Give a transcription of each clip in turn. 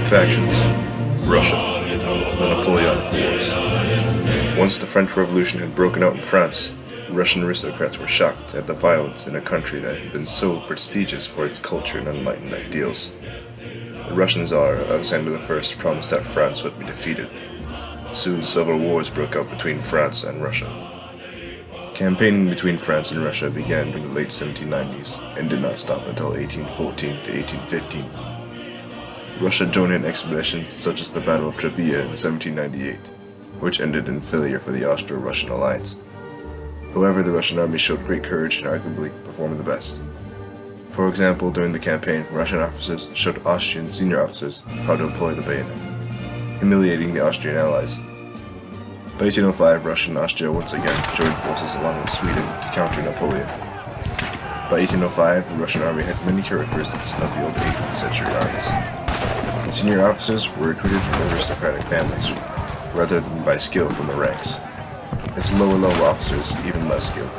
Factions. Russia. The Napoleonic Wars. Once the French Revolution had broken out in France, Russian aristocrats were shocked at the violence in a country that had been so prestigious for its culture and enlightened ideals. The Russian Tsar, Alexander I, promised that France would be defeated. Soon civil wars broke out between France and Russia. Campaigning between France and Russia began during the late 1790s and did not stop until 1814 to 1815. Russia joined in expeditions such as the Battle of Trebia in 1798, which ended in failure for the Austro-Russian alliance. However, the Russian army showed great courage and arguably performed the best. For example, during the campaign, Russian officers showed Austrian senior officers how to employ the bayonet, humiliating the Austrian allies. By 1805, Russia and Austria once again joined forces along with Sweden to counter Napoleon. By 1805, the Russian army had many characteristics of the old 18th century armies. Senior officers were recruited from aristocratic families, rather than by skill from the ranks. Its lower-level officers even less skilled.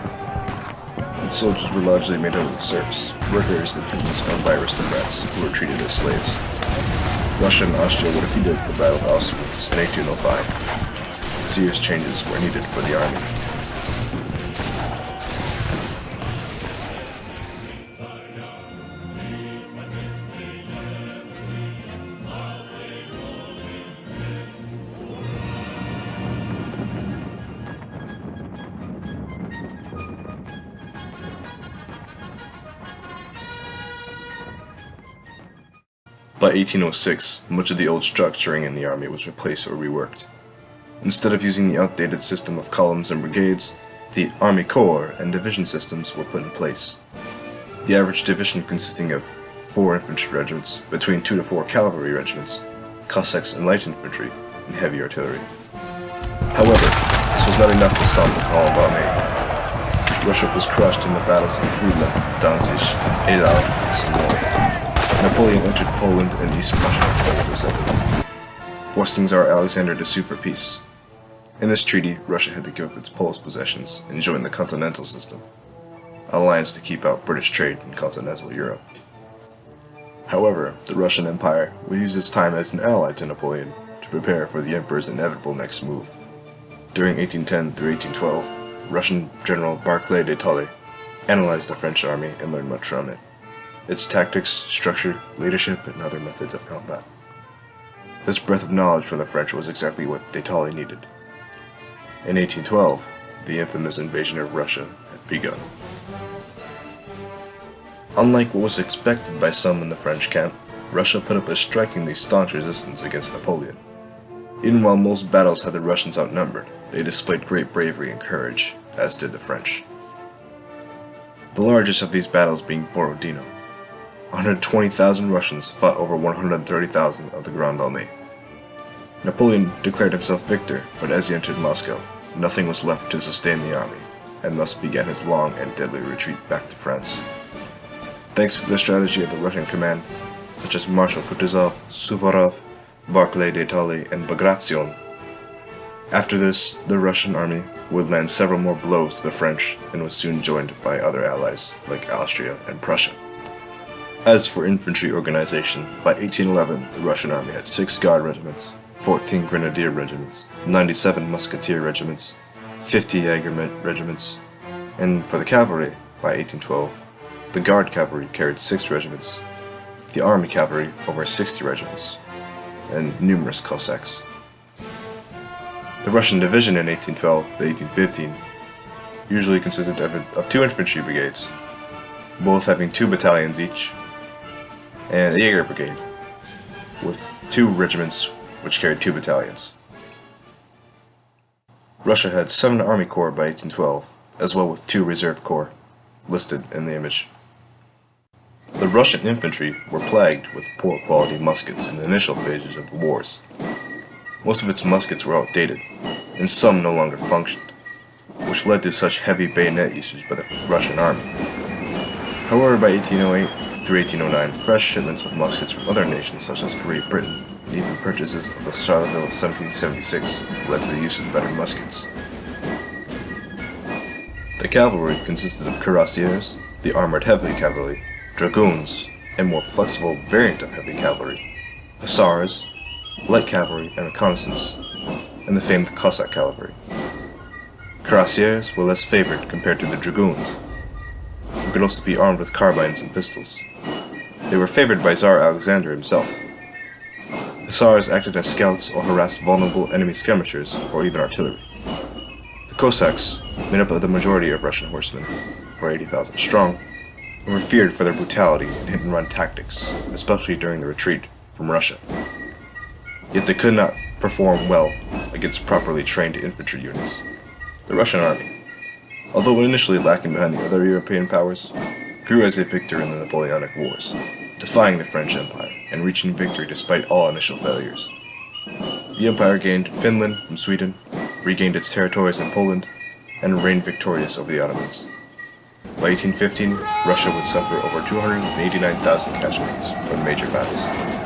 Its soldiers were largely made up of serfs, workers, and peasants owned by aristocrats who were treated as slaves. Russia and Austria were defeated at the Battle of Austerlitz in 1805. Serious changes were needed for the army. By 1806, much of the old structuring in the army was replaced or reworked. Instead of using the outdated system of columns and brigades, the Army Corps and division systems were put in place. The average division consisting of 4 infantry regiments, between 2 to 4 cavalry regiments, Cossacks and light infantry, and heavy artillery. However, this was not enough to stop the column army. Russia was crushed in the battles of Friedland, Danzig, Edal, and some more. Napoleon entered Poland and East Prussia in 1807, forcing Tsar Alexander to sue for peace. In this treaty, Russia had to give up its Polish possessions and join the Continental System, an alliance to keep out British trade in continental Europe. However, the Russian Empire would use its time as an ally to Napoleon to prepare for the Emperor's inevitable next move. During 1810 through 1812, Russian General Barclay de Tolly analyzed the French army and learned much from it. Its tactics, structure, leadership, and other methods of combat. This breadth of knowledge from the French was exactly what de Tolly needed. In 1812, the infamous invasion of Russia had begun. Unlike what was expected by some in the French camp, Russia put up a strikingly staunch resistance against Napoleon. Even while most battles had the Russians outnumbered, they displayed great bravery and courage, as did the French. The largest of these battles being Borodino. 120,000 Russians fought over 130,000 of the Grande Armée. Napoleon declared himself victor, but as he entered Moscow, nothing was left to sustain the army, and thus began his long and deadly retreat back to France. Thanks to the strategy of the Russian command, such as Marshal Kutuzov, Suvorov, Barclay de Tolly, and Bagration. After this, the Russian army would land several more blows to the French and was soon joined by other allies like Austria and Prussia. As for infantry organization, by 1811 the Russian army had 6 Guard regiments, 14 Grenadier regiments, 97 Musketeer regiments, 50 Jaeger regiments, and for the cavalry, by 1812, the Guard cavalry carried 6 regiments, the Army cavalry over 60 regiments, and numerous Cossacks. The Russian division in 1812 to 1815 usually consisted of 2 infantry brigades, both having 2 battalions each, and a Jaeger brigade, with 2 regiments which carried 2 battalions. Russia had 7 Army Corps by 1812, as well with 2 Reserve Corps, listed in the image. The Russian infantry were plagued with poor quality muskets in the initial phases of the wars. Most of its muskets were outdated, and some no longer functioned, which led to such heavy bayonet usage by the Russian army. However, by 1808 through 1809, fresh shipments of muskets from other nations such as Great Britain, and even purchases of the Charleville 1776, led to the use of better muskets. The cavalry consisted of cuirassiers, the armored heavy cavalry, dragoons, a more flexible variant of heavy cavalry, hussars, light cavalry and reconnaissance, and the famed Cossack cavalry. Cuirassiers were less favored compared to the dragoons, who could also be armed with carbines and pistols. They were favored by Tsar Alexander himself. Hussars acted as scouts or harassed vulnerable enemy skirmishers or even artillery. The Cossacks made up the majority of Russian horsemen, for 80,000 strong, and were feared for their brutality and hit-and-run tactics, especially during the retreat from Russia. Yet they could not perform well against properly trained infantry units. The Russian army, although initially lacking behind the other European powers, grew as a victor in the Napoleonic Wars, defying the French Empire and reaching victory despite all initial failures. The Empire gained Finland from Sweden, regained its territories in Poland, and reigned victorious over the Ottomans. By 1815, Russia would suffer over 289,000 casualties from major battles.